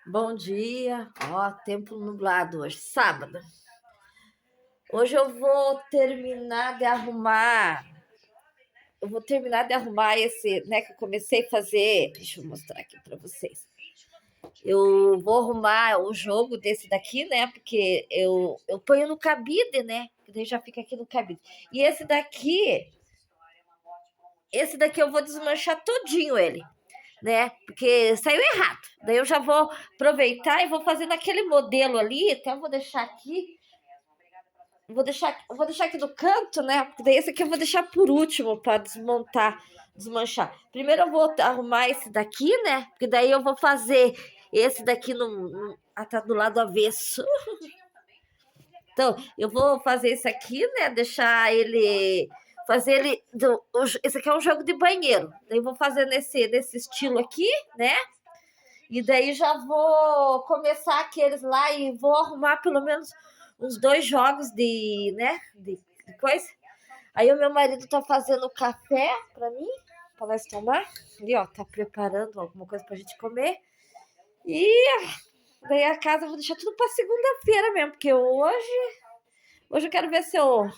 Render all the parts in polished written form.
Bom dia. Ó, tempo nublado hoje, sábado. Hoje eu vou terminar de arrumar. Eu vou terminar de arrumar esse, né, que eu comecei a fazer. Deixa eu mostrar aqui para vocês. Eu vou arrumar o jogo desse daqui, né? Porque eu ponho no cabide, né? Que daí já fica aqui no cabide. E esse daqui eu vou desmanchar todinho ele, né? Porque saiu errado. Daí eu já vou aproveitar e vou fazer naquele modelo ali. Até vou deixar aqui. Vou deixar aqui no canto, né? Porque daí esse aqui eu vou deixar por último para desmanchar. Primeiro eu vou arrumar esse daqui, né? Porque daí eu vou fazer esse daqui tá do lado avesso. Então, eu vou fazer esse aqui, né? Deixar ele. Fazer ele. Esse aqui é um jogo de banheiro. Daí eu vou fazer nesse estilo aqui, né? E daí já vou começar aqueles lá e vou arrumar pelo menos uns 2 jogos né? De coisa. Aí o meu marido tá fazendo café para mim, para nós tomar. Ali, ó, tá preparando alguma coisa pra gente comer. E daí a casa eu vou deixar tudo para segunda-feira mesmo, porque hoje eu quero ver se eu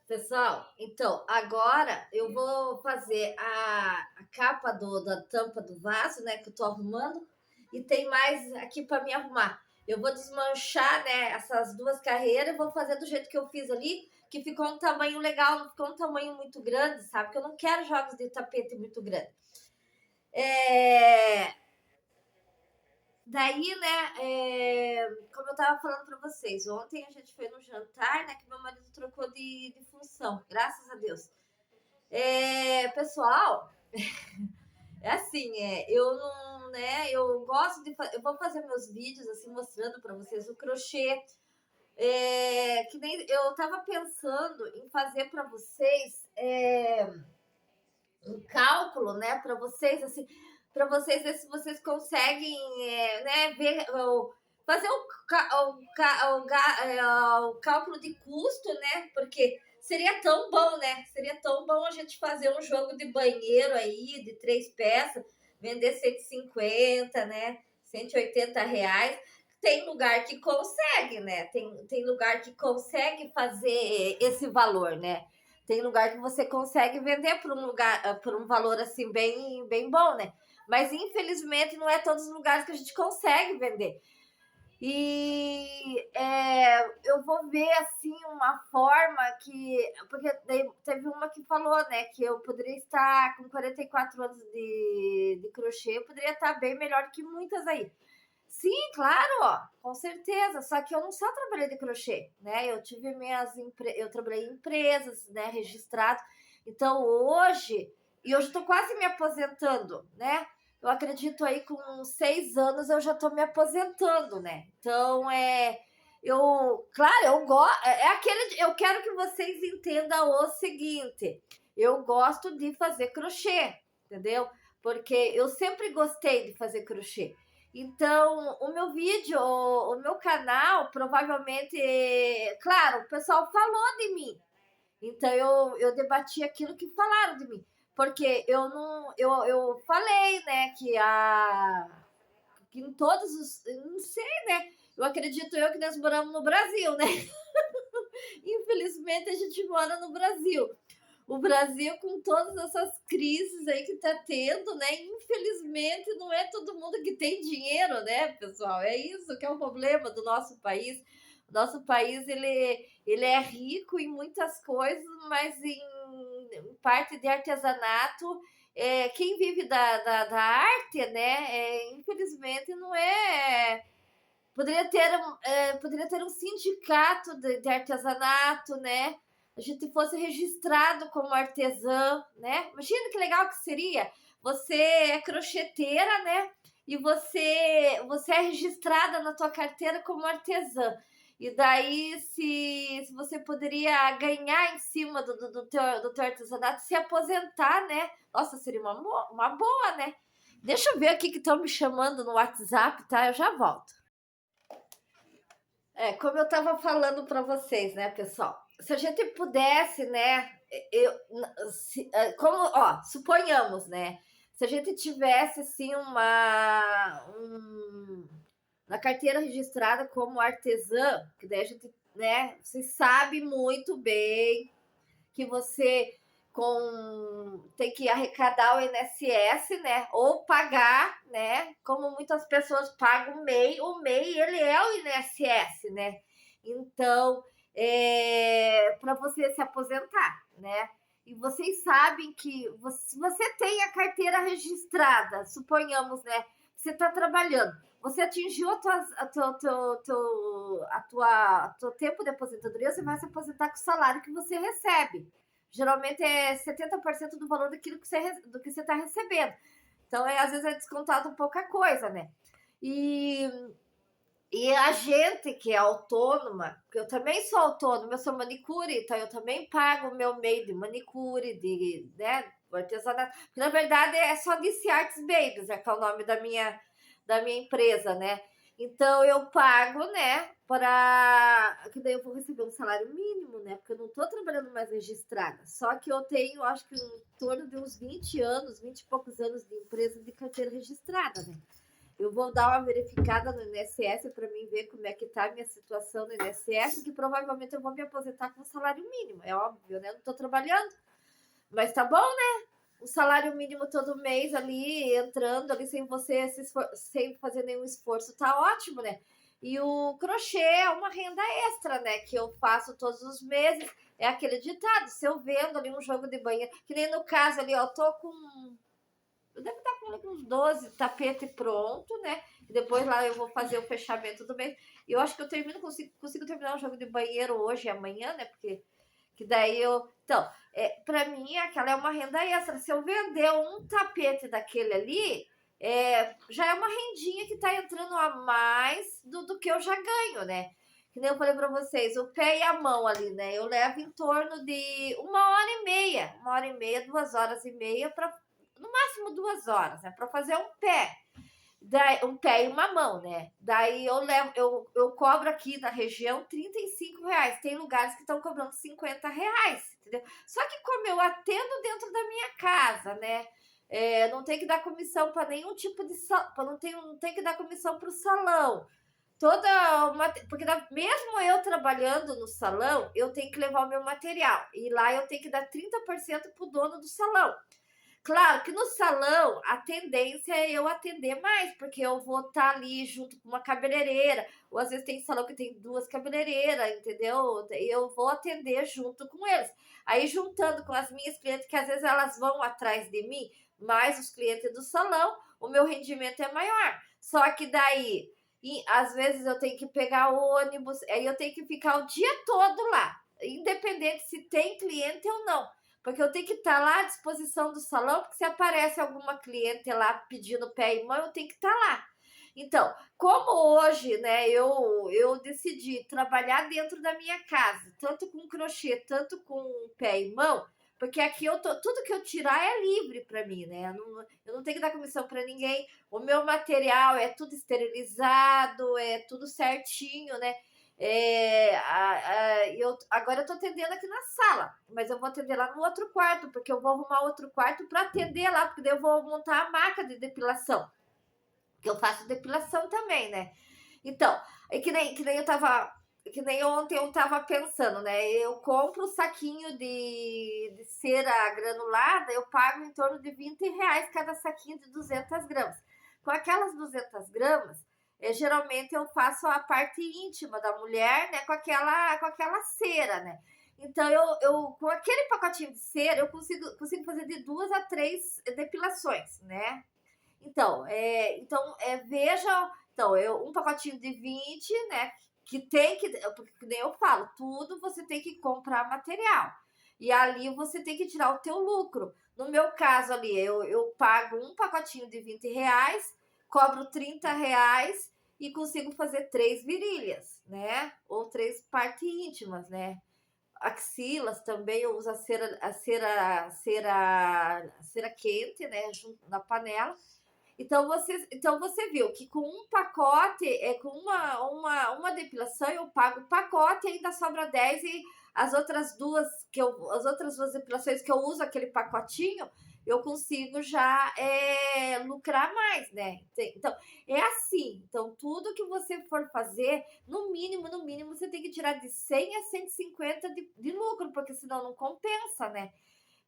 Pessoal, então, agora eu vou fazer a capa da tampa do vaso, né, que eu tô arrumando, e tem mais aqui para me arrumar. Eu vou desmanchar, né, essas 2 carreiras, vou fazer do jeito que eu fiz ali, que ficou um tamanho legal, não ficou um tamanho muito grande, sabe? Porque eu não quero jogos de tapete muito grande. Daí, né, como eu tava falando para vocês, ontem a gente foi no jantar, né, que meu marido trocou de função, graças a Deus. Pessoal, é assim, eu não, né, eu gosto eu vou fazer meus vídeos assim mostrando para vocês o crochê, que nem eu tava pensando em fazer para vocês um cálculo, né, para vocês assim, para vocês ver se vocês conseguem, né, ver fazer o cálculo de custo, né, porque seria tão bom, né? Seria tão bom a gente fazer um jogo de banheiro aí, de 3 peças, vender 150, né? R$ 180. Tem lugar que consegue, né? Tem lugar que consegue fazer esse valor, né? Tem lugar que você consegue vender por um valor assim bem, bem bom, né? Mas infelizmente não é todos os lugares que a gente consegue vender. E eu vou ver assim uma forma que. Porque teve uma que falou, né, que eu poderia estar com 44 anos de crochê, eu poderia estar bem melhor que muitas aí. Sim, claro, ó, com certeza. Só que eu não só trabalhei de crochê, né? Eu trabalhei em empresas, né, registrado. Então hoje eu tô quase me aposentando, né? Eu acredito aí com 6 anos eu já tô me aposentando, né? Então claro, eu gosto, eu quero que vocês entendam o seguinte, eu gosto de fazer crochê, entendeu? Porque eu sempre gostei de fazer crochê. Então, o meu vídeo, o meu canal, provavelmente, claro, o pessoal falou de mim. Então, eu debati aquilo que falaram de mim. Porque eu não, eu falei, né, que em todos os, não sei, né, eu acredito que nós moramos no Brasil, né? Infelizmente, a gente mora no Brasil. O Brasil, com todas essas crises aí que tá tendo, né? Infelizmente, não é todo mundo que tem dinheiro, né, pessoal? É isso que é o problema do nosso país. O nosso país, ele é rico em muitas coisas, mas em parte de artesanato, quem vive da arte, né, infelizmente, não é. Poderia ter um sindicato de artesanato, né? A gente fosse registrado como artesã, né? Imagina que legal que seria. Você é crocheteira, né? E você é registrada na tua carteira como artesã. E daí, se você poderia ganhar em cima do teu artesanato, se aposentar, né? Nossa, seria uma boa, né? Deixa eu ver aqui que estão me chamando no WhatsApp, tá? Eu já volto. Como eu estava falando para vocês, né, pessoal? se a gente pudesse, né, eu, como, ó, suponhamos, né, se a gente tivesse, assim, na carteira registrada como artesã, que daí a gente, né, você sabe muito bem que você tem que arrecadar o INSS, né? Ou pagar, né? Como muitas pessoas pagam o MEI ele é o INSS, né? Então, para você se aposentar, né? E vocês sabem que se você tem a carteira registrada, suponhamos, né? Você está trabalhando, você atingiu a teu tempo de aposentadoria, você vai se aposentar com o salário que você recebe. Geralmente é 70% do valor do que você está recebendo. Então, às vezes é descontado pouca coisa, né? E, e a gente que é autônoma, porque eu também sou autônoma, eu sou manicure, então eu também pago o meu meio de manicure, né, artesanato. Porque, na verdade, é só DC Arts Babies, que é o nome da minha empresa, né? Então, eu pago, né, que daí eu vou receber um salário mínimo, né? Porque eu não estou trabalhando mais registrada. Só que eu tenho, acho que em torno de uns 20 anos, 20 e poucos anos de empresa de carteira registrada, né? Eu vou dar uma verificada no INSS para mim ver como é que tá a minha situação no INSS, que provavelmente eu vou me aposentar com um salário mínimo, é óbvio, né? Eu não estou trabalhando, mas tá bom, né? O salário mínimo todo mês ali, entrando ali sem você sem fazer nenhum esforço, tá ótimo, né? E o crochê é uma renda extra, né? Que eu faço todos os meses. É aquele ditado, se eu vendo ali um jogo de banheiro, que nem no caso ali, ó, eu tô com eu devo estar com uns 12 tapetes pronto, né? E depois lá eu vou fazer o fechamento do mês. E eu acho que eu consigo terminar o jogo de banheiro hoje e amanhã, né? Porque que daí eu. Então, para mim, aquela é uma renda extra. Se eu vender um tapete daquele ali, já é uma rendinha que está entrando a mais do que eu já ganho, né? Que nem eu falei para vocês, o pé e a mão ali, né? Eu levo em torno de 1h30, 2 horas e meia para no máximo 2 horas, né? Para fazer um pé. Daí, um pé e uma mão, né? Daí eu cobro aqui na região R$ 35. Tem lugares que estão cobrando R$ 50, entendeu? Só que como eu atendo dentro da minha casa, né? Não tem que dar comissão para nenhum tipo de não tem que dar comissão para o salão. Porque mesmo eu trabalhando no salão, eu tenho que levar o meu material. E lá eu tenho que dar 30% para o dono do salão. Claro que no salão a tendência é eu atender mais, porque eu vou estar ali junto com uma cabeleireira, ou às vezes tem salão que tem 2 cabeleireiras, entendeu? Eu vou atender junto com eles. Aí juntando com as minhas clientes, que às vezes elas vão atrás de mim, mais os clientes do salão, o meu rendimento é maior. Só que daí, às vezes eu tenho que pegar o ônibus, aí eu tenho que ficar o dia todo lá, independente se tem cliente ou não. Porque eu tenho que estar lá à disposição do salão, porque se aparece alguma cliente lá pedindo pé e mão, eu tenho que estar lá. Então, como hoje, né, eu decidi trabalhar dentro da minha casa, tanto com crochê, tanto com pé e mão, porque aqui tudo que eu tirar é livre para mim, né? Eu não tenho que dar comissão para ninguém. O meu material é tudo esterilizado, é tudo certinho, né? Agora eu tô atendendo aqui na sala, mas eu vou atender lá no outro quarto, porque eu vou arrumar outro quarto para atender lá, porque daí eu vou montar a máquina de depilação, que eu faço depilação também, né? Então, que nem que nem ontem eu tava pensando, né? Eu compro um saquinho de cera granulada, eu pago em torno de R$ 20 cada saquinho de 200 gramas. Com aquelas 200 gramas, geralmente eu faço a parte íntima da mulher, né? Com aquela cera, né? Então, com aquele pacotinho de cera, eu consigo fazer de 2 a 3 depilações, né? Então, veja, então, um pacotinho de 20, né? Que tem que, porque nem eu falo, tudo você tem que comprar material. E ali você tem que tirar o teu lucro. No meu caso ali, eu pago um pacotinho de R$ 20, cobro R$ 30 e consigo fazer 3 virilhas, né? Ou 3 partes íntimas, né? Axilas também, eu uso a cera quente, né? Junto na panela. Então você viu que com um pacote, com uma depilação, eu pago o pacote e ainda sobra 10 e as outras as outras duas depilações que eu uso aquele pacotinho, eu consigo já lucrar mais, né? Então, é assim. Então, tudo que você for fazer, no mínimo, você tem que tirar de 100 a 150 de lucro, porque senão não compensa, né?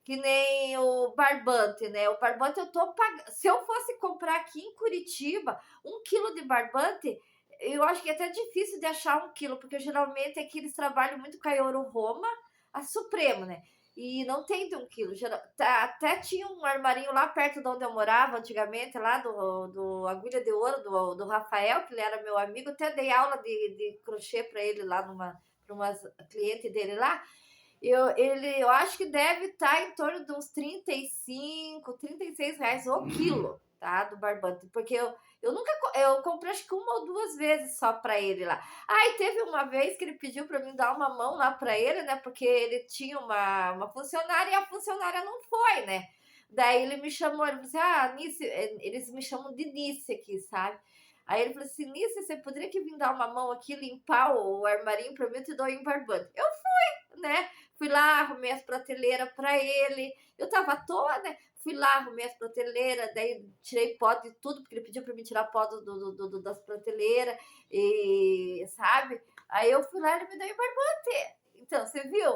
Que nem o barbante, né? O barbante eu tô pagando. Se eu fosse comprar aqui em Curitiba 1 quilo de barbante, eu acho que é até difícil de achar 1 quilo, porque geralmente aqui eles trabalham muito com a Euro Roma, a Supremo, né? E não tem de 1 quilo. Até tinha um armarinho lá perto de onde eu morava antigamente, lá do Agulha de Ouro, do Rafael, que ele era meu amigo. Até dei aula de crochê para ele lá para uma cliente dele lá. Eu acho que deve estar em torno de uns 35, R$ 36 o quilo, tá? Do barbante. Porque eu nunca. Eu comprei acho que 1 ou 2 vezes só para ele lá. E teve uma vez que ele pediu para mim dar uma mão lá para ele, né? Porque ele tinha uma funcionária e a funcionária não foi, né? Daí ele me chamou, ele falou assim: Nice, eles me chamam de Nice aqui, sabe? Aí ele falou assim: Nice, você poderia que vir dar uma mão aqui, limpar o armarinho para mim, eu te dou um barbante. Eu fui, né? Fui lá, arrumei as prateleiras para ele. Eu tava à toa, né? Fui lá, arrumei as prateleiras, daí tirei pó de tudo, porque ele pediu para mim tirar pó das prateleiras, e sabe? Aí eu fui lá e ele me deu um barbante. Então, você viu?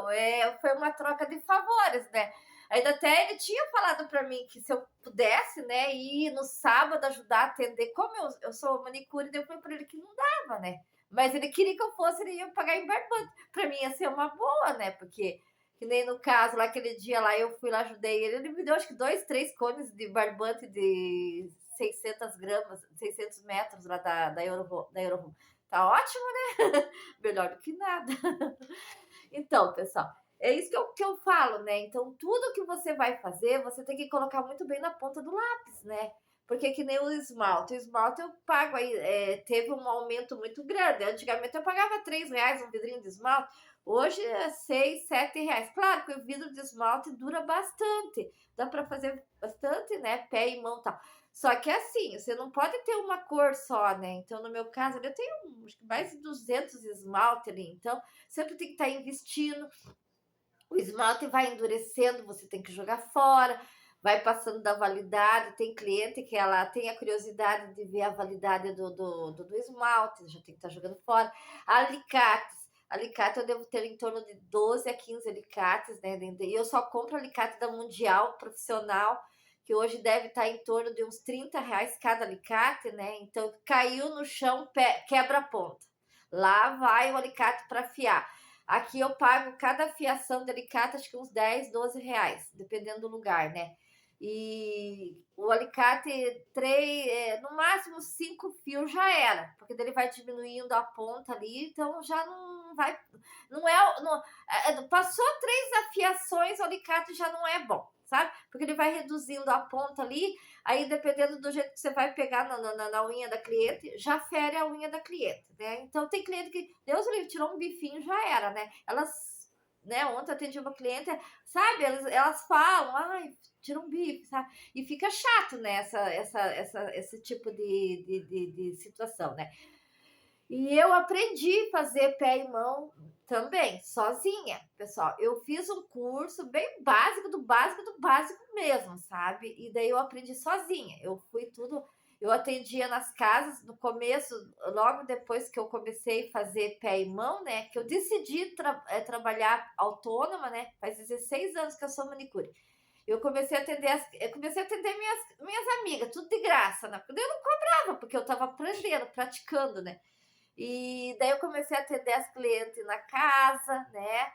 Foi uma troca de favores, né? Ainda até ele tinha falado para mim que se eu pudesse, né, ir no sábado ajudar a atender, como eu sou manicure, eu falei para ele que não dava, né? Mas ele queria que eu fosse, ele ia pagar em barbante. Para mim ia ser uma boa, né? Porque, que nem no caso, lá aquele dia lá, eu fui lá, ajudei ele me deu acho que 2, 3 cones de barbante de 600 gramas, 600 metros lá da Euro. Tá ótimo, né? Melhor do que nada. Então, pessoal, é isso que eu falo, né? Então, tudo que você vai fazer, você tem que colocar muito bem na ponta do lápis, né? Porque que nem o esmalte eu pago aí, teve um aumento muito grande. Antigamente eu pagava R$ 3 um vidrinho de esmalte, hoje é R$ 6, R$ 7. Claro que o vidro de esmalte dura bastante, dá para fazer bastante, né? Pé e mão e tal. Só que assim, você não pode ter uma cor só, né? Então, no meu caso, eu tenho acho que mais de 200 esmalte ali, então sempre tem que estar investindo. O esmalte vai endurecendo, você tem que jogar fora, vai passando da validade. Tem cliente que ela tem a curiosidade de ver a validade do esmalte, já tem que estar jogando fora. Alicates. Alicate eu devo ter em torno de 12 a 15 alicates, né? E eu só compro alicate da Mundial profissional, que hoje deve estar em torno de uns R$ 30 cada alicate, né? Então, caiu no chão, quebra a ponta. Lá vai o alicate para afiar. Aqui eu pago cada fiação de alicate, acho que uns 10, R$ 12, dependendo do lugar, né? E o alicate, no máximo 5 fios já era, porque ele vai diminuindo a ponta ali, então já não vai. Não é. Não, passou 3 afiações, o alicate já não é bom, sabe? Porque ele vai reduzindo a ponta ali, aí dependendo do jeito que você vai pegar na unha da cliente, já fere a unha da cliente, né? Então tem cliente que, Deus livre, tirou um bifinho, já era, né? Elas, né, ontem eu atendi uma cliente, sabe? Elas falam, tira um bife, sabe? E fica chato, né, esse tipo de situação, né? E eu aprendi a fazer pé e mão também, sozinha, pessoal. Eu fiz um curso bem básico do básico mesmo, sabe? E daí eu aprendi sozinha. Eu atendia nas casas no começo, logo depois que eu comecei a fazer pé e mão, né? Que eu decidi trabalhar autônoma, né? Faz 16 anos que eu sou manicure. Eu comecei a atender minhas amigas, tudo de graça, né? Porque eu não cobrava, porque eu estava aprendendo, praticando, né? E daí eu comecei a atender as clientes na casa, né?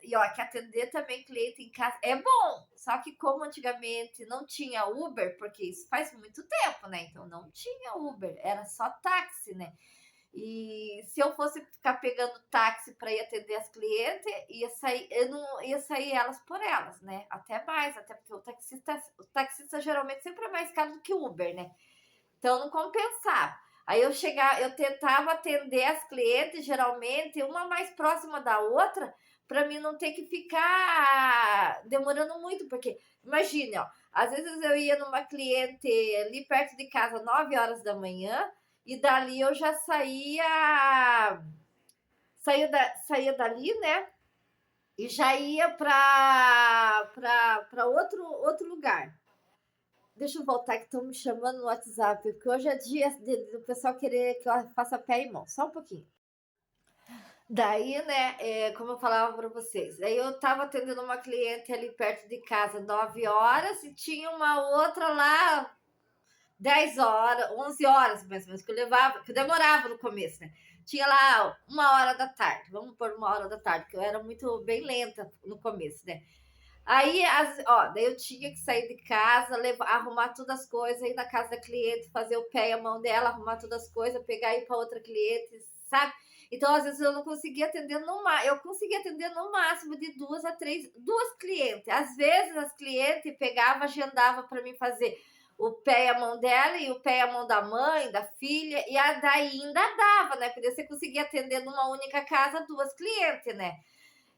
Que atender também cliente em casa é bom, só que como antigamente não tinha Uber, porque isso faz muito tempo, né? Então não tinha Uber, era só táxi, né? E se eu fosse ficar pegando táxi para ir atender as clientes, eu não ia sair elas por elas, né? Até mais, até porque o taxista geralmente sempre é mais caro do que o Uber, né? Então não compensava. Aí eu tentava atender as clientes, geralmente, uma mais próxima da outra, para mim não ter que ficar demorando muito, porque imagine, ó, às vezes eu ia numa cliente ali perto de casa, 9 horas da manhã, e dali eu já saía saía dali, né? E já ia para outro lugar. Deixa eu voltar que estão me chamando no WhatsApp, porque hoje é dia do pessoal querer que eu faça pé e mão. Só um pouquinho. Daí, né, como eu falava para vocês, aí eu estava atendendo uma cliente ali perto de casa, 9 horas, e tinha uma outra lá, 10 horas, 11 horas, mais ou menos, que eu demorava no começo, né? Tinha lá 1 hora da tarde, vamos pôr 1 hora da tarde, porque eu era muito bem lenta no começo, né? Aí, daí eu tinha que sair de casa, arrumar todas as coisas, ir na casa da cliente, fazer o pé e a mão dela, arrumar todas as coisas, pegar e ir para outra cliente, sabe? Então, às vezes, eu não conseguia atender eu conseguia atender no máximo de 2 a 3, 2 clientes. Às vezes, as clientes pegavam, agendava para mim fazer o pé e a mão dela, e o pé e a mão da mãe, da filha, e daí ainda dava, né? Porque você conseguia atender numa única casa 2 clientes, né?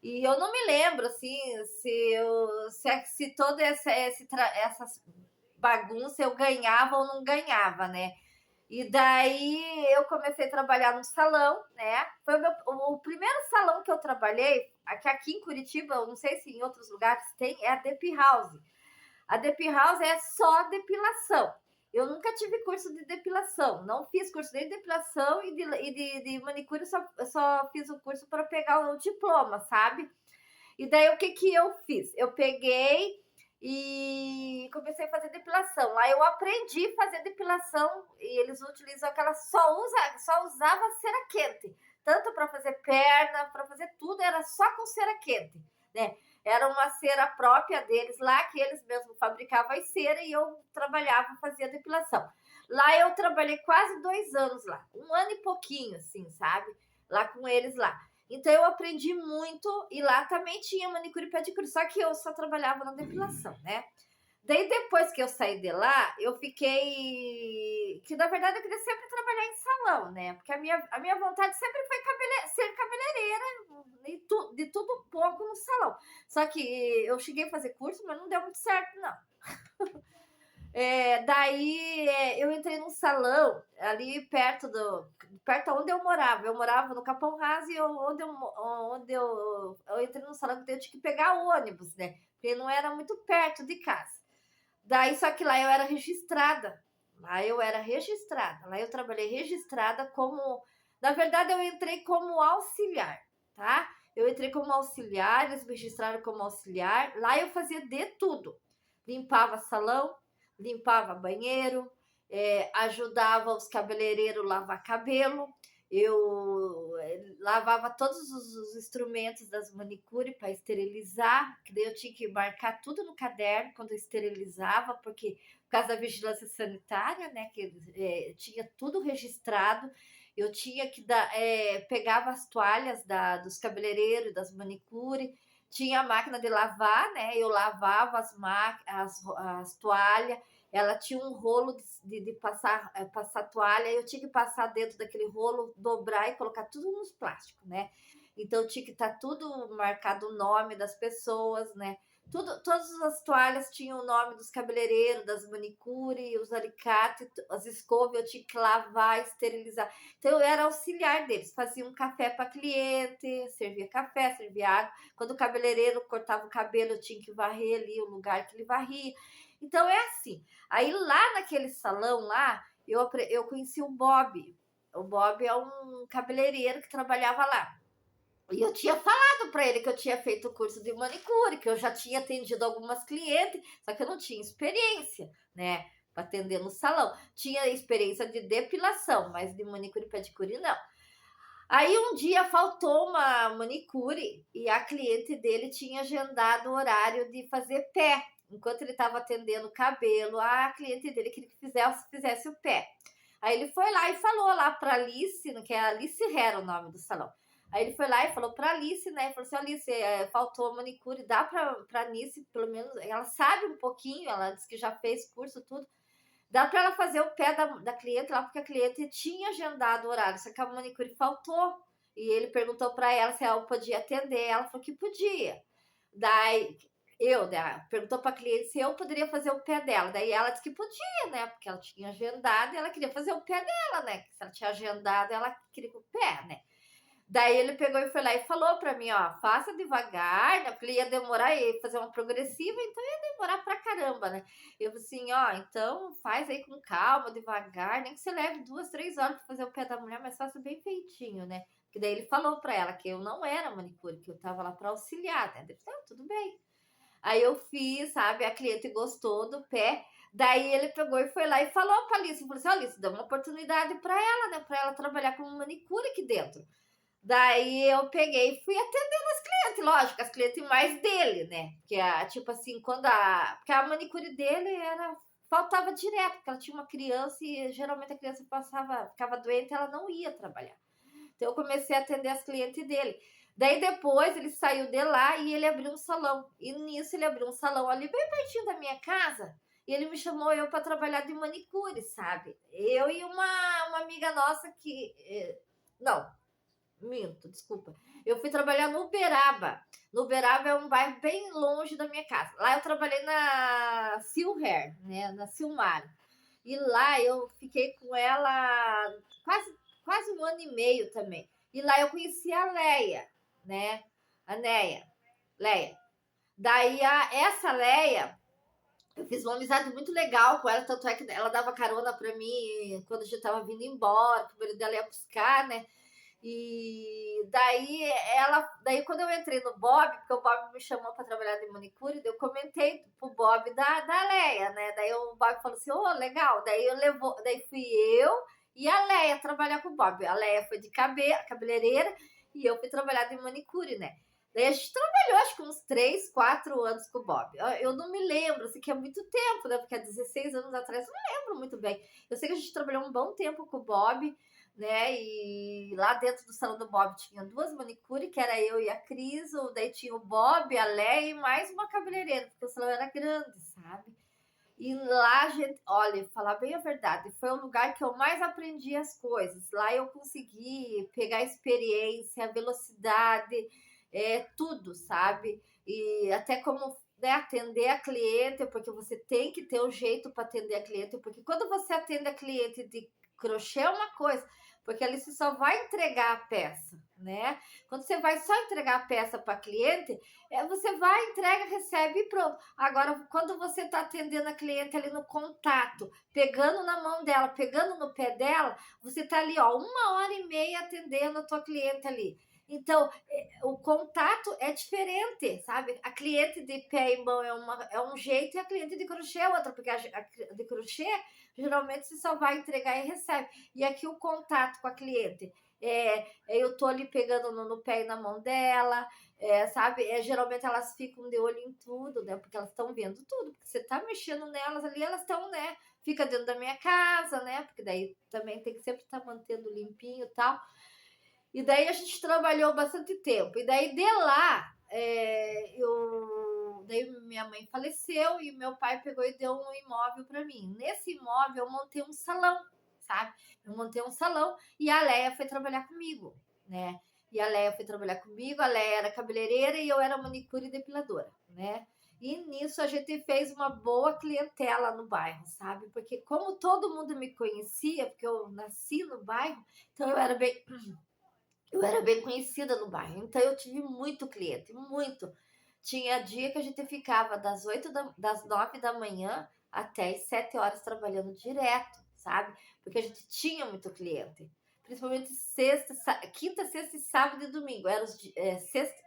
E eu não me lembro, assim, se toda essa bagunça eu ganhava ou não ganhava, né? E daí eu comecei a trabalhar no salão, né? Foi o primeiro salão que eu trabalhei, aqui em Curitiba, eu não sei se em outros lugares tem, é a Dep House. A Dep House é só depilação. Eu nunca tive curso de depilação, não fiz curso nem de depilação e de manicure, só fiz o curso para pegar o diploma, sabe? E daí o que eu fiz? Eu peguei e comecei a fazer depilação. Lá eu aprendi a fazer depilação e eles utilizam aquela só usava cera quente, tanto para fazer perna, para fazer tudo era só com cera quente, né? Era uma cera própria deles lá, que eles mesmos fabricavam as ceras e eu trabalhava, fazia depilação. Lá eu trabalhei quase 2 anos lá, 1 ano e pouquinho, assim, sabe? Lá com eles lá. Então eu aprendi muito e lá também tinha manicure e pedicure, só que eu só trabalhava na depilação, né? Daí depois que eu saí de lá, eu fiquei... Que na verdade eu queria sempre trabalhar em salão, né? Porque a minha vontade sempre foi ser cabeleireira de tudo um pouco no salão. Só que eu cheguei a fazer curso, mas não deu muito certo, não. Daí eu entrei num salão ali perto onde eu morava. Eu morava no Capão Raso e onde eu entrei num salão que eu tinha que pegar ônibus, né? Porque não era muito perto de casa. Daí, só que lá eu era registrada. Lá eu trabalhei registrada como... Na verdade, eu entrei como auxiliar, tá? Eu entrei como auxiliar, eles me registraram como auxiliar. Lá eu fazia de tudo. Limpava salão, limpava banheiro, ajudava os cabeleireiros a lavar cabelo, eu lavava todos os instrumentos das manicure para esterilizar, que daí eu tinha que marcar tudo no caderno quando eu esterilizava, porque por causa da vigilância sanitária, né, que tinha tudo registrado, eu tinha que pegava as toalhas dos cabeleireiros, das manicure, tinha a máquina de lavar, né, eu lavava as toalhas, ela tinha um rolo de passar toalha, eu tinha que passar dentro daquele rolo, dobrar e colocar tudo nos plásticos, né? Então tinha que estar tudo marcado o nome das pessoas, né? Todas as toalhas tinham o nome dos cabeleireiros, das manicure, os alicates, as escovas, eu tinha que lavar, esterilizar. Então eu era auxiliar deles, fazia um café para cliente, servia café, servia água. Quando o cabeleireiro cortava o cabelo, eu tinha que varrer ali o lugar que ele varria. Então é assim. Aí lá naquele salão lá, eu conheci o Bob. O Bob é um cabeleireiro que trabalhava lá. E eu tinha falado para ele que eu tinha feito o curso de manicure, que eu já tinha atendido algumas clientes, só que eu não tinha experiência, né, para atender no salão. Tinha experiência de depilação, mas de manicure e pedicure não. Aí um dia faltou uma manicure e a cliente dele tinha agendado o horário de fazer pé. Enquanto ele estava atendendo o cabelo, a cliente dele queria que fizesse o pé. Aí ele foi lá e falou lá para Alice, que é Alice Hera o nome do salão. Aí ele foi lá e falou para Alice, né? Falou assim: Alice, faltou a manicure, dá para Alice, pelo menos, ela sabe um pouquinho, ela disse que já fez curso, tudo. Dá para ela fazer o pé da cliente lá, porque a cliente tinha agendado o horário, só que a manicure faltou. E ele perguntou para ela se ela podia atender. Ela falou que podia. Daí perguntou para a cliente se eu poderia fazer o pé dela. Daí ela disse que podia, né? Porque ela tinha agendado e ela queria fazer o pé dela, né? Se ela tinha agendado, ela queria o pé, né? Daí ele pegou e foi lá e falou pra mim, ó, faça devagar, né? Porque ele ia demorar, ia fazer uma progressiva, então ia demorar pra caramba, né? Eu falei assim, ó, então faz aí com calma, devagar, nem que você leve 2, 3 horas pra fazer o pé da mulher, mas faça bem feitinho, né? Que daí ele falou pra ela que eu não era manicure, que eu tava lá pra auxiliar, né? Eu falei, ah, tudo bem. Aí eu fiz, sabe? A cliente gostou do pé. Daí ele pegou e foi lá e falou pra Alice, falou assim, ó, Alice, dá uma oportunidade pra ela, né? Pra ela trabalhar como manicure aqui dentro. Daí eu peguei e fui atendendo as clientes, lógico, as clientes mais dele, né? Porque, tipo assim, porque a manicure dele faltava direto, porque ela tinha uma criança e geralmente a criança ficava doente e ela não ia trabalhar. Então eu comecei a atender as clientes dele. Daí depois ele saiu de lá e ele abriu um salão. E nisso ele abriu um salão ali bem pertinho da minha casa. E ele me chamou eu para trabalhar de manicure, sabe? Eu e uma amiga nossa que. Não, minto, desculpa. Eu fui trabalhar no Uberaba. No Uberaba é um bairro bem longe da minha casa. Lá eu trabalhei na Silhair, né? Na Silmar. E lá eu fiquei com ela quase 1 ano e meio também. E lá eu conheci a Leia, né? A Leia. Daí essa Leia, eu fiz uma amizade muito legal com ela, tanto é que ela dava carona pra mim quando a gente tava vindo embora, que o marido dela ia buscar, né? E daí quando eu entrei no Bob, porque o Bob me chamou para trabalhar de manicure, eu comentei pro Bob da Leia, né? Daí o Bob falou assim: "Ô, legal". Daí fui eu e a Leia trabalhar com o Bob. A Leia foi de cabeleireira e eu fui trabalhar de manicure, né? Daí a gente trabalhou acho que uns 3, 4 anos com o Bob. Eu não me lembro, assim, que é muito tempo, né? Porque há 16 anos atrás eu não lembro muito bem. Eu sei que a gente trabalhou um bom tempo com o Bob, né? E lá dentro do salão do Bob tinha 2 manicure, que era eu e a Cris, ou daí tinha o Bob, a Leia e mais uma cabeleireira, porque o salão era grande, sabe? E lá, gente, olha, falar bem a verdade, foi o lugar que eu mais aprendi as coisas. Lá eu consegui pegar a experiência, a velocidade, tudo, sabe? E até como, né, atender a cliente, porque você tem que ter o jeito para atender a cliente, porque quando você atende a cliente de crochê é uma coisa, porque ali você só vai entregar a peça, né? Quando você vai só entregar a peça para cliente, você vai, entrega, recebe e pronto. Agora, quando você está atendendo a cliente ali no contato, pegando na mão dela, pegando no pé dela, você está ali, ó, 1 hora e meia atendendo a tua cliente ali. Então, o contato é diferente, sabe? A cliente de pé e mão é um jeito e a cliente de crochê é outra, porque a de crochê geralmente você só vai entregar e recebe. E aqui o contato com a cliente. Eu tô ali pegando no pé e na mão dela, sabe? Geralmente elas ficam de olho em tudo, né? Porque elas estão vendo tudo. Porque você tá mexendo nelas ali, elas estão, né? Fica dentro da minha casa, né? Porque daí também tem que sempre estar mantendo limpinho e tal. E daí a gente trabalhou bastante tempo. E daí de lá, daí minha mãe faleceu e meu pai pegou e deu um imóvel para mim. Nesse imóvel eu montei um salão, sabe? Eu montei um salão e a Leia foi trabalhar comigo, né? E a Leia foi trabalhar comigo, a Leia era cabeleireira e eu era manicure e depiladora, né? E nisso a gente fez uma boa clientela no bairro, sabe? Porque como todo mundo me conhecia, porque eu nasci no bairro, então eu era bem conhecida no bairro, então eu tive muito cliente, muito. Tinha dia que a gente ficava das 9 da manhã até as 7 horas trabalhando direto, sabe? Porque a gente tinha muito cliente. Principalmente quinta, sexta e sábado e domingo.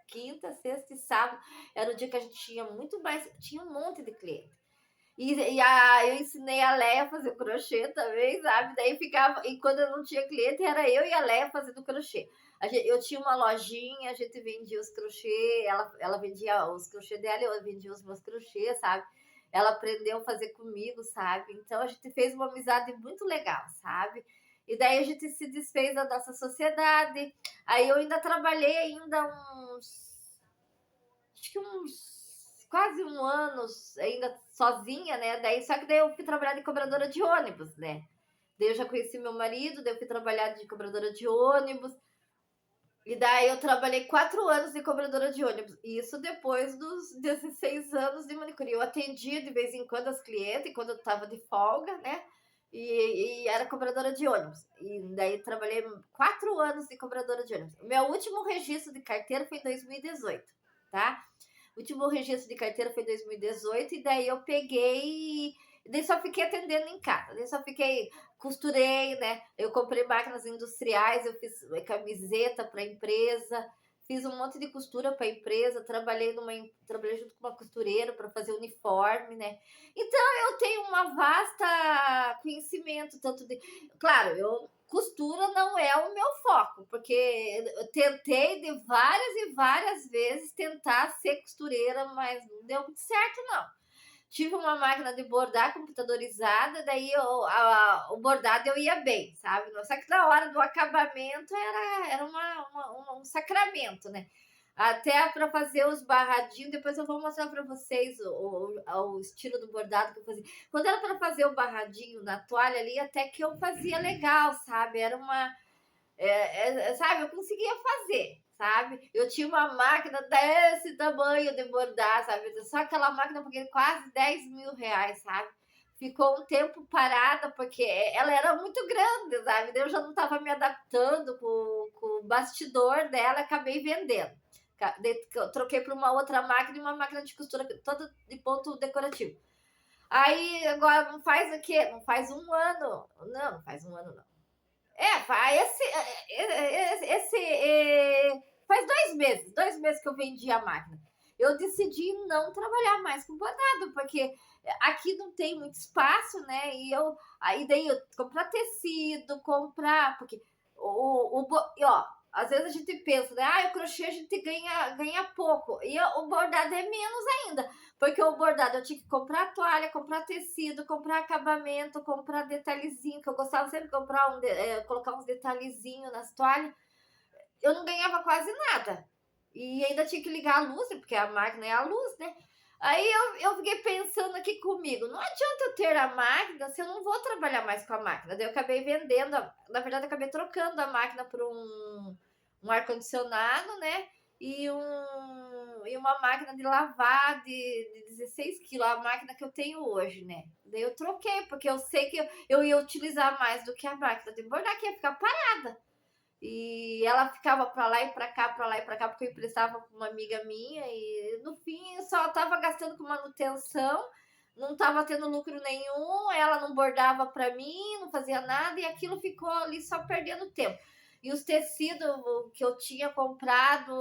Quinta, sexta e sábado. Era o dia que a gente tinha muito mais, tinha um monte de cliente. Eu ensinei a Leia a fazer crochê também, sabe? Daí ficava. E quando eu não tinha cliente, era eu e a Leia fazendo crochê. Eu tinha uma lojinha, a gente vendia os crochê, ela vendia os crochê dela, eu vendia os meus crochês, sabe? Ela aprendeu a fazer comigo, sabe? Então a gente fez uma amizade muito legal, sabe? E daí a gente se desfez da nossa sociedade. Aí eu ainda trabalhei ainda acho que uns quase 1 ano ainda sozinha, né? Só que daí eu fui trabalhar de cobradora de ônibus, né? Daí eu já conheci meu marido, daí eu fui trabalhar de cobradora de ônibus. E daí eu trabalhei 4 anos de cobradora de ônibus. Isso depois dos 16 anos de manicure. Eu atendia de vez em quando as clientes, quando eu tava de folga, né? e era cobradora de ônibus. E daí trabalhei 4 anos de cobradora de ônibus. Meu último registro de carteira foi em 2018, tá? O último registro de carteira foi em 2018 e daí eu peguei. Daí só fiquei atendendo em casa. Daí só fiquei. Costurei, né? Eu comprei máquinas industriais, eu fiz camiseta para empresa, fiz um monte de costura para empresa, trabalhei junto com uma costureira para fazer uniforme, né? Então eu tenho uma vasta conhecimento, tanto de. Claro, costura não é o meu foco, porque eu tentei de várias e várias vezes tentar ser costureira, mas não deu muito certo, não. Tive uma máquina de bordar computadorizada, daí o bordado eu ia bem, sabe? Só que na hora do acabamento era um sacramento, né? Até para fazer os barradinhos, depois eu vou mostrar para vocês o estilo do bordado que eu fazia. Quando era para fazer o barradinho na toalha ali, até que eu fazia legal, sabe? Era uma. Sabe, eu conseguia fazer, sabe? Eu tinha uma máquina desse tamanho de bordar, sabe? Só aquela máquina porque quase 10 mil reais, sabe? Ficou um tempo parada porque ela era muito grande, sabe? Eu já não estava me adaptando com o bastidor dela, acabei vendendo. Eu troquei para uma outra máquina e uma máquina de costura toda de ponto decorativo. Aí agora não faz o quê? Não faz um ano. Não faz um ano, não. Faz 2 meses que eu vendi a máquina. Eu decidi não trabalhar mais com bordado, porque aqui não tem muito espaço, né? Aí daí eu comprar tecido, porque às vezes a gente pensa, né? O crochê a gente ganha pouco. E o bordado é menos ainda. Porque o bordado eu tinha que comprar toalha, comprar tecido, comprar acabamento, comprar detalhezinho, que eu gostava sempre de colocar uns detalhezinhos nas toalhas. Eu não ganhava quase nada. E ainda tinha que ligar a luz, porque a máquina é a luz, né? Aí eu fiquei pensando aqui comigo, não adianta eu ter a máquina se eu não vou trabalhar mais com a máquina. Daí eu acabei vendendo, na verdade eu acabei trocando a máquina por um ar-condicionado, né? E uma máquina de lavar de 16 quilos, a máquina que eu tenho hoje, né? Daí eu troquei, porque eu sei que eu ia utilizar mais do que a máquina de bordar, que ia ficar parada. E ela ficava para lá e para cá, para lá e para cá, porque eu emprestava para uma amiga minha e no fim só estava gastando com manutenção, não estava tendo lucro nenhum, ela não bordava para mim, não fazia nada e aquilo ficou ali só perdendo tempo. E os tecidos que eu tinha comprado,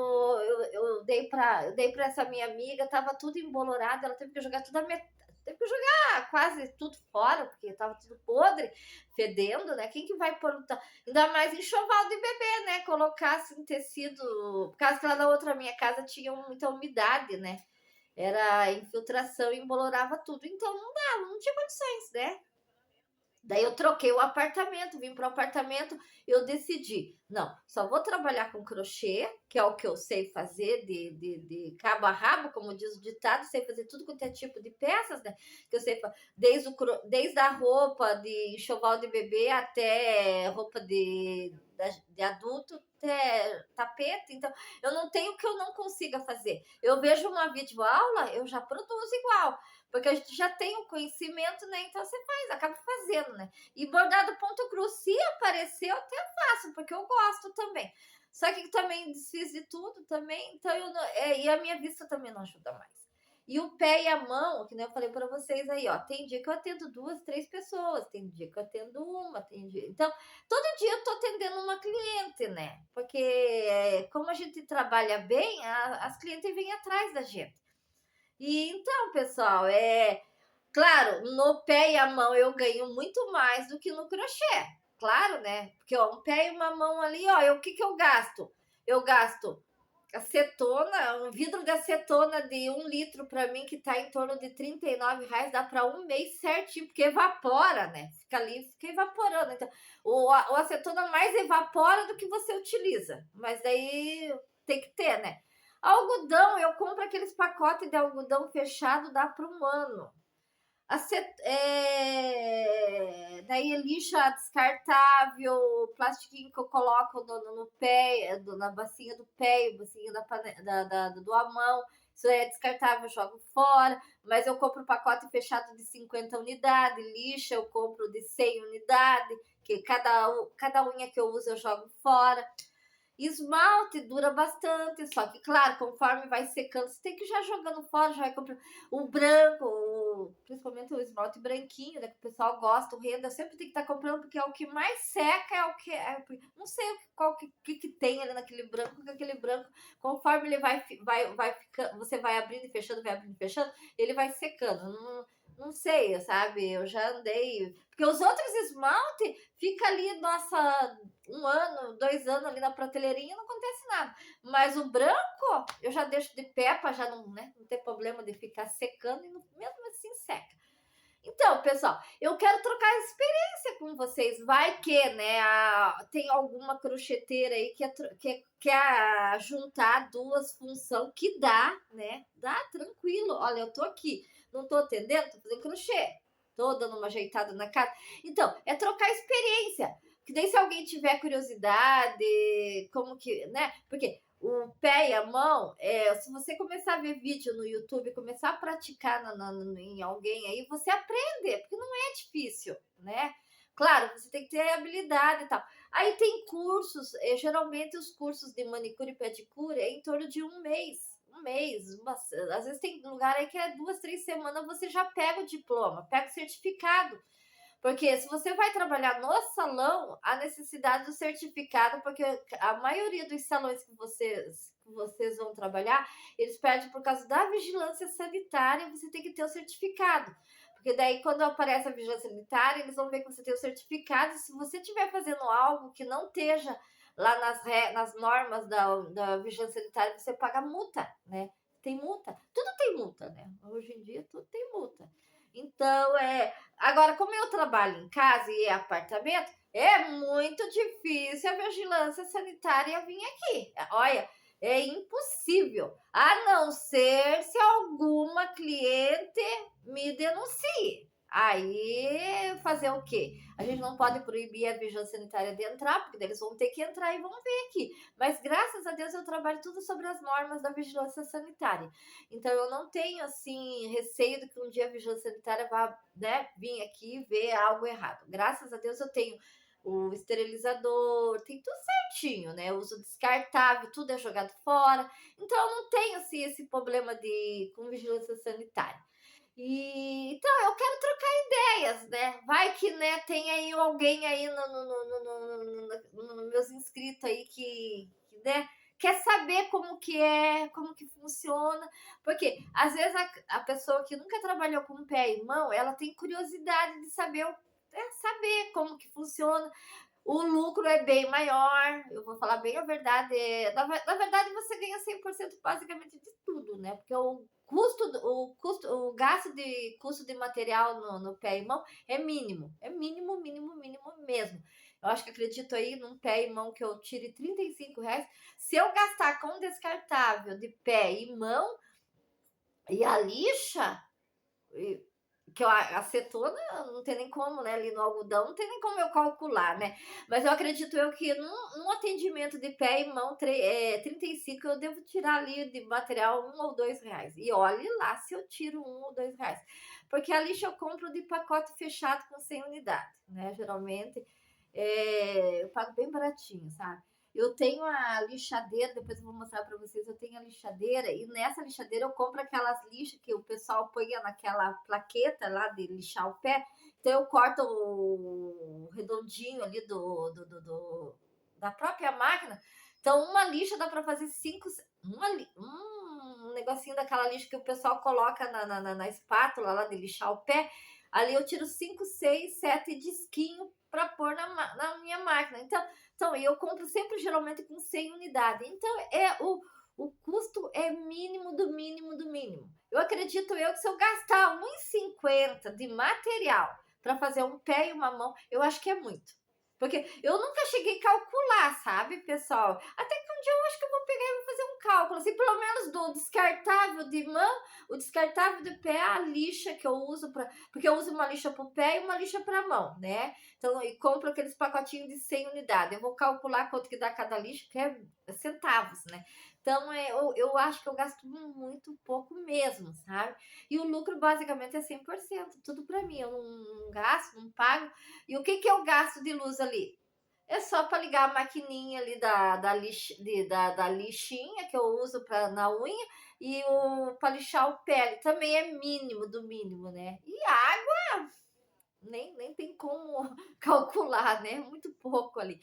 eu dei para essa minha amiga, tava tudo embolorado, ela teve que jogar teve que jogar quase tudo fora, porque tava tudo podre, fedendo, né? Quem que vai pôr ainda mais enxoval de bebê, né? Colocar assim tecido, por causa que lá na outra minha casa tinha muita umidade, né? Era infiltração e embolorava tudo, então não dava, não tinha condições, né? Daí eu troquei o apartamento, vim para o apartamento, eu decidi, não, só vou trabalhar com crochê, que é o que eu sei fazer de cabo a rabo, como diz o ditado, sei fazer tudo quanto é tipo de peças, né? Que eu sei desde a roupa de enxoval de bebê até roupa de adulto, até tapete, então eu não tenho o que eu não consiga fazer. Eu vejo uma videoaula, eu já produzo igual. Porque a gente já tem o conhecimento, né? Então você acaba fazendo, né? E bordado ponto cruz, se aparecer, eu até faço, porque eu gosto também. Só que também desfiz de tudo também, então e a minha vista também não ajuda mais. E o pé e a mão, que nem eu falei para vocês aí, ó, tem dia que eu atendo 2, 3 pessoas, tem dia que eu atendo uma, tem dia. Então, todo dia eu tô atendendo uma cliente, né? Porque como a gente trabalha bem, as clientes vêm atrás da gente. E então, pessoal, claro, no pé e a mão eu ganho muito mais do que no crochê. Claro, né? Porque ó, um pé e uma mão ali, ó, o que eu gasto? Eu gasto acetona, um vidro de acetona de 1 litro para mim, que tá em torno de R$ 39, dá para um mês certinho, porque evapora, né? Fica ali, fica evaporando. Então, o acetona mais evapora do que você utiliza. Mas daí tem que ter, né? Algodão, eu compro aqueles pacotes de algodão fechado, dá para um ano. Daí lixa descartável, plastiquinho que eu coloco no pé, na bacinha do pé, bacinha do a mão. Se é descartável, eu jogo fora, mas eu compro pacote fechado de 50 unidades, lixa eu compro de 100 unidades, que cada unha que eu uso eu jogo fora. Esmalte dura bastante, só que, claro, conforme vai secando, você tem que ir já jogando fora, já vai comprando o branco, principalmente o esmalte branquinho, né, que o pessoal gosta, o renda, sempre tem que estar comprando, porque é o que mais seca, é o que... não sei qual que tem ali naquele branco, porque aquele branco, conforme ele vai ficando, você vai abrindo e fechando, ele vai secando. Não sei, sabe? Eu já andei... Porque os outros esmalte fica ali, nossa, 1 ano, 2 anos ali na prateleirinha, não acontece nada. Mas o branco, eu já deixo de pé para já não, né, não ter problema de ficar secando e mesmo assim seca. Então, pessoal, eu quero trocar experiência com vocês. Vai que, né, tem alguma crocheteira aí que quer juntar duas funções que dá, né? Dá tranquilo. Olha, eu tô aqui, não tô atendendo, tô fazendo crochê. Tô dando uma ajeitada na casa. Então, é trocar experiência. Que daí se alguém tiver curiosidade, como que, né? Porque o pé e a mão, se você começar a ver vídeo no YouTube, começar a praticar em alguém aí, você aprende, porque não é difícil, né? Claro, você tem que ter habilidade e tal. Aí tem cursos, geralmente os cursos de manicure e pedicure é em torno de 1 mês. Às vezes tem lugar aí que é 2, 3 semanas, você já pega o diploma, pega o certificado. Porque se você vai trabalhar no salão, a necessidade do certificado, porque a maioria dos salões que vocês vão trabalhar, eles pedem por causa da vigilância sanitária, você tem que ter o certificado. Porque daí, quando aparece a vigilância sanitária, eles vão ver que você tem o certificado. Se você estiver fazendo algo que não esteja lá nas normas da vigilância sanitária, você paga multa, né? Tem multa. Tudo tem multa, né? Hoje em dia, tudo tem multa. Então, agora, como eu trabalho em casa e é apartamento, é muito difícil a vigilância sanitária vir aqui. Olha, é impossível, a não ser se alguma cliente me denuncie. Aí, fazer o quê? A gente não pode proibir a vigilância sanitária de entrar, porque eles vão ter que entrar e vão ver aqui. Mas, graças a Deus, eu trabalho tudo sobre as normas da vigilância sanitária. Então, eu não tenho, assim, receio de que um dia a vigilância sanitária vá, né, vir aqui e ver algo errado. Graças a Deus, eu tenho o esterilizador, tem tudo certinho, né? Eu uso descartável, tudo é jogado fora. Então, eu não tenho, assim, esse problema com vigilância sanitária. Então, eu quero trocar ideias, né? Vai que, né, tem aí alguém aí no meus inscritos aí que, né, quer saber como que é, como que funciona. Porque, às vezes, a pessoa que nunca trabalhou com pé e mão, ela tem curiosidade de saber, saber como que funciona. O lucro é bem maior, eu vou falar bem a verdade. Na verdade, você ganha 100% basicamente de tudo, né? Porque o gasto de custo de material no pé e mão é mínimo. É mínimo, mínimo, mínimo mesmo. Eu acho que acredito aí num pé e mão que eu tire R$ 35. Se eu gastar com descartável de pé e mão e a lixa, que a acetona não tem nem como, né? Ali no algodão não tem nem como eu calcular, né? Mas eu acredito que num atendimento de pé e mão 35 eu devo tirar ali de material R$ 1 ou R$ 2. E olhe lá se eu tiro R$ 1 ou R$ 2. Porque a lixa eu compro de pacote fechado com 100 unidades, né? Geralmente eu pago bem baratinho, sabe? Eu tenho a lixadeira, depois eu vou mostrar para vocês. Eu tenho a lixadeira e nessa lixadeira eu compro aquelas lixas que o pessoal põe naquela plaqueta lá de lixar o pé. Então eu corto o redondinho ali da própria máquina. Então uma lixa dá para fazer 5, um negocinho daquela lixa que o pessoal coloca na espátula lá de lixar o pé. Ali eu tiro 5, 6, 7 disquinhos para pôr na minha máquina. Então, eu compro sempre, geralmente, com 100 unidades. Então, o custo é mínimo do mínimo do mínimo. Eu acredito que se eu gastar R$ 1,50 de material para fazer um pé e uma mão, eu acho que é muito. Porque eu nunca cheguei a calcular, sabe, pessoal? Até que um dia eu acho que eu vou pegar e vou fazer um cálculo, assim, pelo menos do descartável de mão, o descartável de pé, a lixa que eu uso porque eu uso uma lixa para o pé e uma lixa para mão, né? Então, eu compro aqueles pacotinhos de 100 unidades. Eu vou calcular quanto que dá cada lixa, que é centavos, né? Então, eu acho que eu gasto muito pouco mesmo, sabe? E o lucro basicamente é 100%, tudo para mim. Eu não gasto, não pago. E o que que eu gasto de luz ali? É só para ligar a maquininha ali da lixinha que eu uso na unha e para lixar o pele. Também é mínimo do mínimo, né? E água nem tem como calcular, né? Muito pouco ali.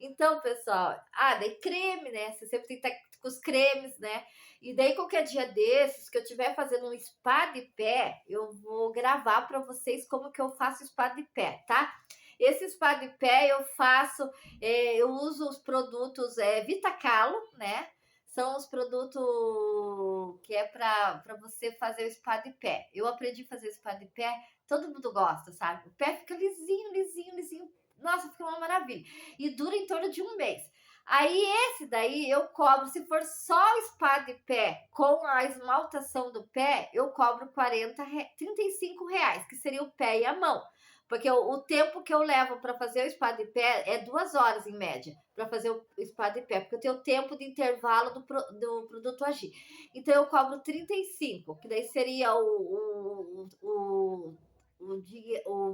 Então, pessoal, daí creme, né? Você sempre tem que estar com os cremes, né? E daí, qualquer dia desses, que eu estiver fazendo um spa de pé, eu vou gravar para vocês como que eu faço spa de pé, tá? Esse spa de pé eu faço, eu uso os produtos Vitacalo, né? São os produtos que é para você fazer o spa de pé. Eu aprendi a fazer spa de pé, todo mundo gosta, sabe? O pé fica lisinho, lisinho, lisinho. Nossa, fica uma maravilha. E dura em torno de um mês. Aí esse daí eu cobro, se for só o spa de pé com a esmaltação do pé, eu cobro 35 reais, que seria o pé e a mão. Porque o tempo que eu levo para fazer o spa de pé é 2 horas em média, para fazer o spa de pé, porque eu tenho o tempo de intervalo do produto agir. Então eu cobro 35, que daí seria o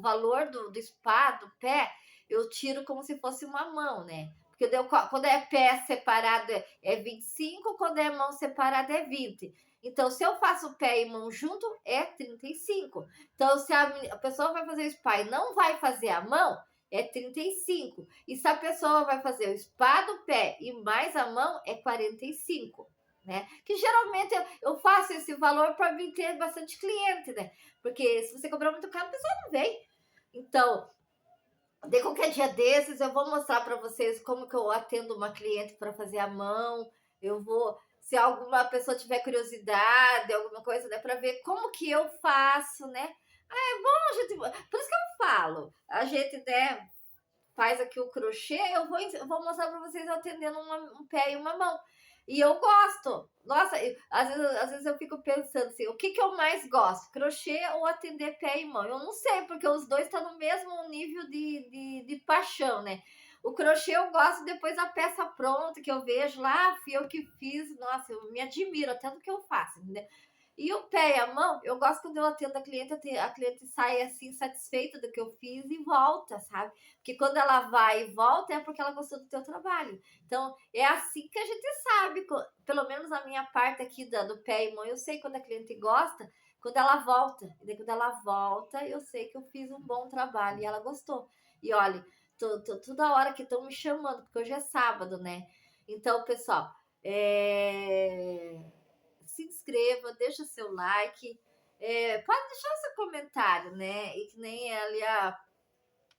valor do spa do pé, eu tiro como se fosse uma mão, né? Porque quando é pé separado é 25, quando é mão separada é 20. Então, se eu faço pé e mão junto, é 35. Então, se a pessoa vai fazer o spa e não vai fazer a mão, é 35. E se a pessoa vai fazer o spa do pé e mais a mão, é 45. Né? Que geralmente eu faço esse valor para vir ter bastante cliente, né? Porque se você cobrar muito caro, a pessoa não vem. Então, de qualquer dia desses, eu vou mostrar para vocês como que eu atendo uma cliente para fazer a mão. Eu vou, se alguma pessoa tiver curiosidade, alguma coisa, né, para ver como que eu faço, né? É bom, gente, por isso que eu falo, a gente, né, faz aqui o crochê, eu vou mostrar para vocês atendendo um pé e uma mão. E eu gosto. Nossa, às vezes eu fico pensando assim, o que que eu mais gosto? Crochê ou atender pé e mão? Eu não sei, porque os dois estão no mesmo nível de paixão, né? O crochê eu gosto depois da peça pronta, que eu vejo lá, fui eu que fiz. Nossa, eu me admiro até do que eu faço, entendeu? E o pé e a mão, eu gosto quando eu atendo a cliente sai assim, satisfeita do que eu fiz e volta, sabe? Porque quando ela vai e volta é porque ela gostou do teu trabalho. Então, é assim que a gente sabe, pelo menos a minha parte aqui do pé e mão, eu sei quando a cliente gosta, quando ela volta. E daí, quando ela volta, eu sei que eu fiz um bom trabalho e ela gostou. E olha, toda hora que estão me chamando, porque hoje é sábado, né? Então, pessoal, se inscreva, deixa seu like, pode deixar o seu comentário, né? E que nem ali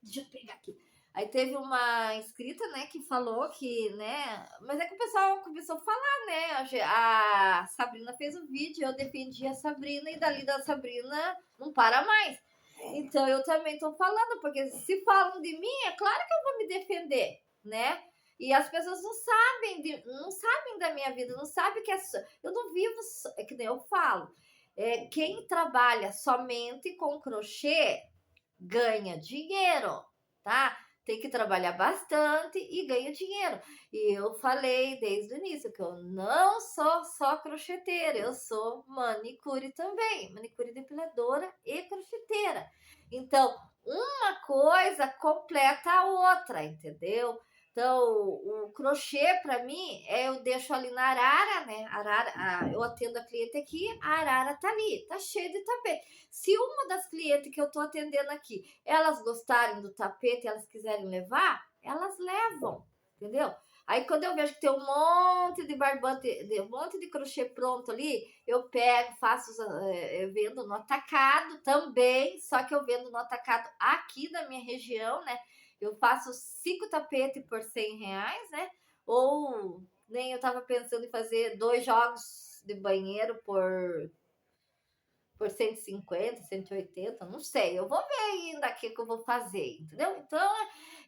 deixa eu pegar aqui. Aí teve uma inscrita, né, que falou que, né, mas é que o pessoal começou a falar, né, a Sabrina fez um vídeo, eu defendi a Sabrina e dali da Sabrina não para mais. Então eu também tô falando, porque se falam de mim, é claro que eu vou me defender, né? E as pessoas não sabem da minha vida, não sabem que eu não vivo, é que nem eu falo. Quem trabalha somente com crochê ganha dinheiro, tá? Tem que trabalhar bastante e ganha dinheiro. E eu falei desde o início que eu não sou só crocheteira, eu sou manicure também, manicure depiladora e crocheteira. Então, uma coisa completa a outra, entendeu? Então, o crochê para mim eu deixo ali na arara, né? Eu atendo a cliente aqui, a arara tá ali, tá cheia de tapete. Se uma das clientes que eu tô atendendo aqui, elas gostarem do tapete, elas quiserem levar, elas levam, entendeu? Aí quando eu vejo que tem um monte de barbante, um monte de crochê pronto ali, eu pego, faço, vendo no atacado também, só que eu vendo no atacado aqui da minha região, né? Eu faço 5 tapetes por 100 reais, né? Ou nem eu tava pensando em fazer 2 jogos de banheiro por 150, 180, não sei. Eu vou ver ainda o que eu vou fazer, entendeu? Então,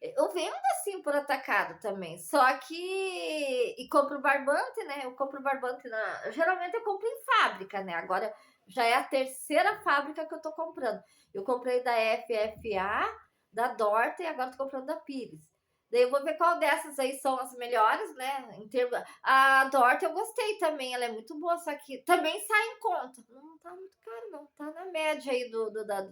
eu vendo assim por atacado também. Só que. E compro barbante, né? Eu compro barbante geralmente eu compro em fábrica, né? Agora já é a terceira fábrica que eu tô comprando. Eu comprei da FFA, da Dorta e agora tô comprando da Pires. Daí eu vou ver qual dessas aí são as melhores, né? A Dorte eu gostei também, ela é muito boa, só que também sai em conta. Não tá muito caro, não. Tá na média aí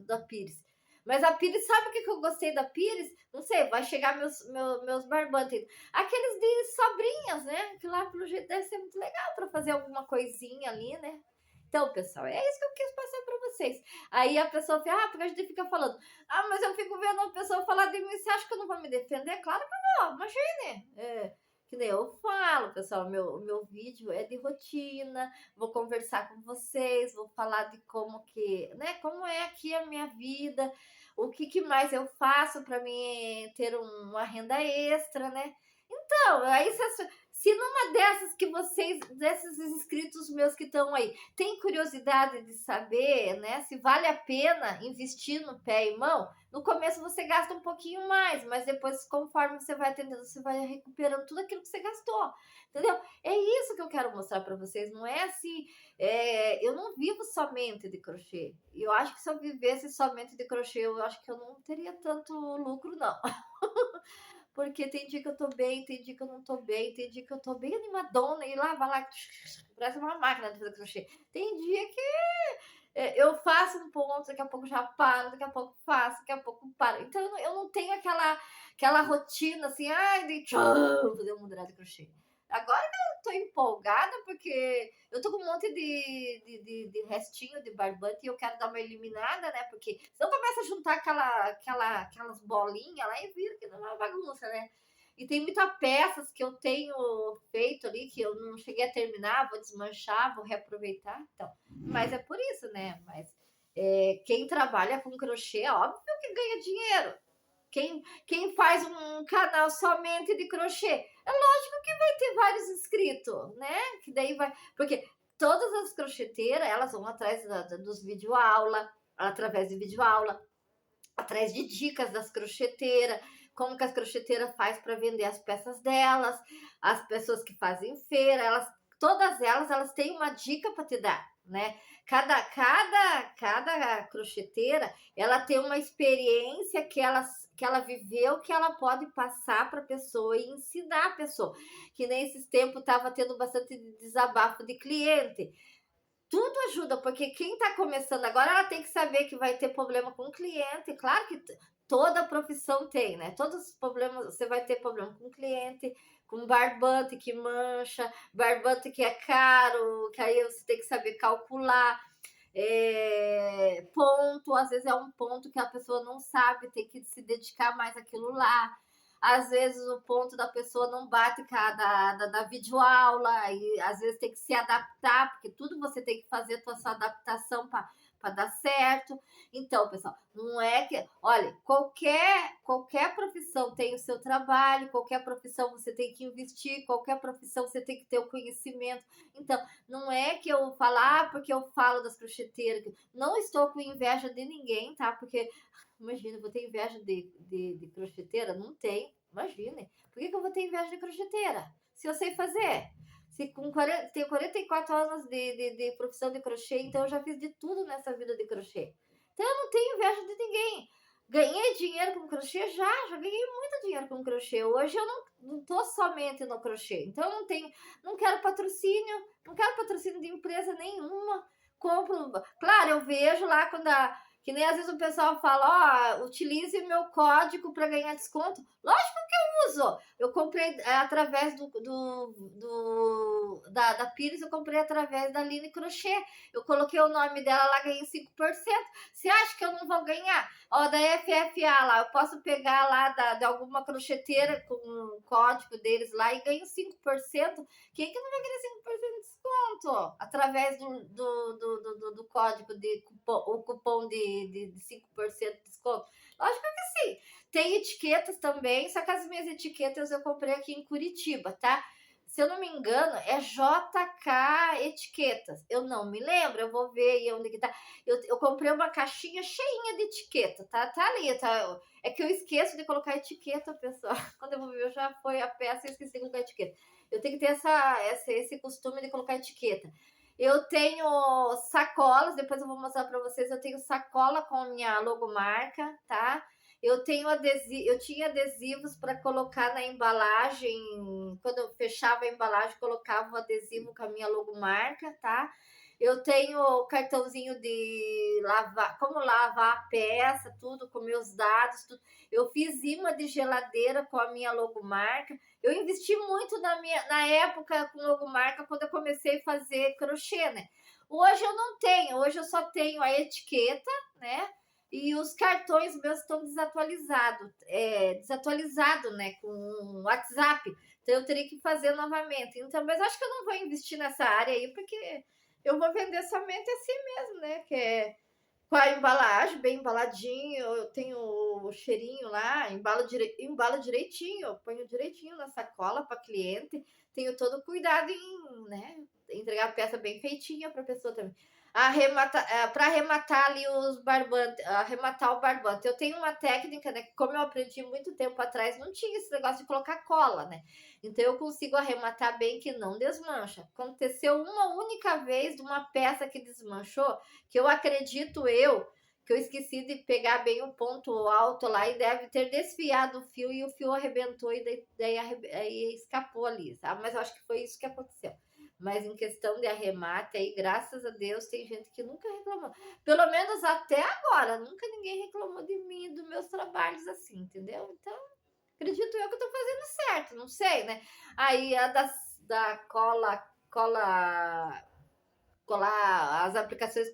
da Pires. Mas a Pires, sabe o que eu gostei da Pires? Não sei, vai chegar meus barbantes. Aqueles de sobrinhas, né? Que lá, pelo jeito, deve ser muito legal para fazer alguma coisinha ali, né? Então, pessoal, é isso que eu quis passar para vocês. Aí a pessoa fica, porque a gente fica falando, mas eu fico vendo uma pessoa falar de mim, você acha que eu não vou me defender? Claro que eu vou, imagine. Que nem eu falo, pessoal, meu vídeo é de rotina, vou conversar com vocês, vou falar de como que, né, como é aqui a minha vida, o que mais eu faço para mim ter uma renda extra, né? Então, aí se numa dessas que vocês, desses inscritos meus que estão aí, tem curiosidade de saber, né, se vale a pena investir no pé e mão, no começo você gasta um pouquinho mais, mas depois, conforme você vai atendendo, você vai recuperando tudo aquilo que você gastou, entendeu? É isso que eu quero mostrar para vocês, não é assim, eu não vivo somente de crochê. Eu acho que se eu vivesse somente de crochê, eu acho que eu não teria tanto lucro, não. Porque tem dia que eu tô bem, tem dia que eu não tô bem, tem dia que eu tô bem animadona e lá, vai lá, parece uma máquina de fazer crochê. Tem dia que eu faço um ponto, daqui a pouco já paro, daqui a pouco faço, daqui a pouco paro. Então eu não tenho aquela rotina assim, ai, de fazer um mudrado de crochê. Agora eu tô empolgada porque eu tô com um monte de restinho de barbante e eu quero dar uma eliminada, né? Porque senão começa a juntar aquelas bolinhas lá e vira que não é uma bagunça, né? E tem muitas peças que eu tenho feito ali que eu não cheguei a terminar, vou desmanchar, vou reaproveitar. Então, mas é por isso, né? Mas quem trabalha com crochê, é óbvio que ganha dinheiro. Quem faz um canal somente de crochê, é lógico que vai ter vários inscritos, né? Que daí vai. Porque todas as crocheteiras, elas vão atrás dos videoaula, através de videoaula, atrás de dicas das crocheteiras, como que as crocheteiras faz para vender as peças delas, as pessoas que fazem feira, todas elas têm uma dica para te dar, né? Cada crocheteira, ela tem uma experiência que ela viveu, que ela pode passar para a pessoa e ensinar a pessoa. Que nesses tempos estava tendo bastante desabafo de cliente. Tudo ajuda, porque quem está começando agora, ela tem que saber que vai ter problema com o cliente. Claro que toda profissão tem, né? Todos os problemas, você vai ter problema com o cliente, com barbante que mancha, barbante que é caro, que aí você tem que saber calcular. Ponto, às vezes é um ponto que a pessoa não sabe, tem que se dedicar mais àquilo lá. Às vezes o ponto da pessoa não bate com a da videoaula, e às vezes tem que se adaptar, porque tudo você tem que fazer a sua adaptação para dar certo. Então, pessoal, não é que. Olha, qualquer profissão tem o seu trabalho, qualquer profissão você tem que investir, qualquer profissão você tem que ter o conhecimento. Então, não é que eu falar porque eu falo das crocheteiras. Não estou com inveja de ninguém, tá? Porque imagina, vou ter inveja de crocheteira? Não tem, imagine. Por que eu vou ter inveja de crocheteira? Se eu sei fazer. Se tenho 44 anos de profissão de crochê, então eu já fiz de tudo nessa vida de crochê. Então eu não tenho inveja de ninguém. Ganhei dinheiro com crochê? Já ganhei muito dinheiro com crochê. Hoje eu não tô somente no crochê. Então eu não quero patrocínio, não quero patrocínio de empresa nenhuma. Compro, claro, eu vejo lá que nem às vezes o pessoal fala, utilize meu código para ganhar desconto. Lógico que eu uso. Eu comprei através da Pires, eu comprei através da Line Crochê. Eu coloquei o nome dela lá, ganhei 5%. Você acha que eu não vou ganhar? Da FFA lá, eu posso pegar lá de alguma crocheteira com o código deles lá e ganho 5%. Quem que não vai ganhar 5% de desconto? Através do código o cupom de 5% de desconto. Lógico que sim. Tem etiquetas também, só que as minhas etiquetas eu comprei aqui em Curitiba, tá? Se eu não me engano, é JK Etiquetas. Eu não me lembro, eu vou ver aí onde que tá. Eu comprei uma caixinha cheinha de etiqueta, tá? Tá ali, tá? É que eu esqueço de colocar etiqueta, pessoal. Quando eu vou ver, já foi a peça e esqueci de colocar etiqueta. Eu tenho que ter esse costume de colocar etiqueta. Eu tenho sacolas, depois eu vou mostrar para vocês. Eu tenho sacola com minha logomarca, tá? Eu tinha adesivos para colocar na embalagem. Quando eu fechava a embalagem, colocava o adesivo com a minha logomarca, tá? Eu tenho o cartãozinho de lavar, como lavar a peça, tudo com meus dados, tudo. Eu fiz imã de geladeira com a minha logomarca. Eu investi muito na época com logomarca, quando eu comecei a fazer crochê, né? Hoje eu não tenho, hoje eu só tenho a etiqueta, né? E os cartões meus estão desatualizados, né? Com o WhatsApp. Então eu teria que fazer novamente. Então, mas acho que eu não vou investir nessa área aí, porque eu vou vender somente assim mesmo, né? Que é com a embalagem, bem embaladinho, eu tenho o cheirinho lá, embalo direitinho, eu ponho direitinho na sacola para cliente, tenho todo cuidado em, né, entregar a peça bem feitinha para a pessoa também. Para arrematar ali os barbantes, arrematar o barbante. Eu tenho uma técnica, né, que como eu aprendi muito tempo atrás, não tinha esse negócio de colocar cola, né? Então eu consigo arrematar bem que não desmancha. Aconteceu uma única vez de uma peça que desmanchou, que eu acredito que eu esqueci de pegar bem o ponto alto lá e deve ter desfiado o fio e o fio arrebentou e aí escapou ali, sabe? Mas eu acho que foi isso que aconteceu. Mas em questão de arremate, aí, graças a Deus, tem gente que nunca reclamou. Pelo menos até agora, nunca ninguém reclamou de mim e dos meus trabalhos assim, entendeu? Então, acredito eu que eu tô fazendo certo, não sei, né? Aí da colar as aplicações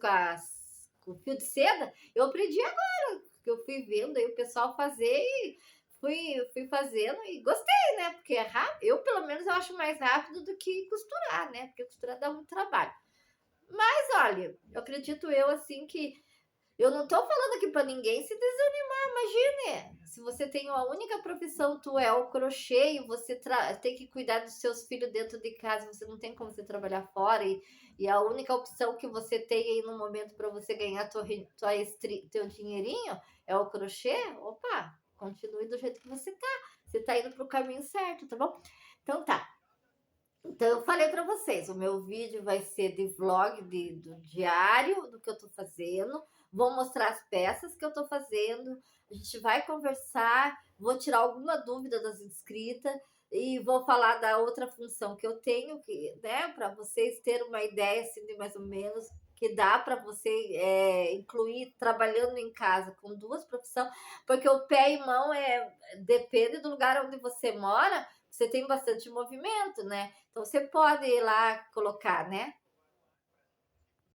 com fio de seda, eu aprendi agora, que eu fui vendo aí o pessoal fazer e fui fazendo e gostei, né? Porque é rápido, eu pelo menos eu acho mais rápido do que costurar, né? Porque costurar dá muito trabalho. Mas olha, eu acredito eu assim que eu não tô falando aqui para ninguém se desanimar, imagine. Se você tem a única profissão, tu é o crochê e você tem que cuidar dos seus filhos dentro de casa, você não tem como você trabalhar fora e a única opção que você tem aí no momento para você ganhar teu dinheirinho é o crochê, opa, continue do jeito que você tá. Você tá indo pro caminho certo, tá bom? Então tá. Então, eu falei para vocês, o meu vídeo vai ser de vlog do diário do que eu estou fazendo. Vou mostrar as peças que eu estou fazendo. A gente vai conversar, vou tirar alguma dúvida das inscritas e vou falar da outra função que eu tenho, que, né, para vocês terem uma ideia assim, de mais ou menos que dá para você incluir trabalhando em casa com duas profissões, porque o pé e mão depende do lugar onde você mora, você tem bastante movimento, né? Então você pode ir lá colocar, né?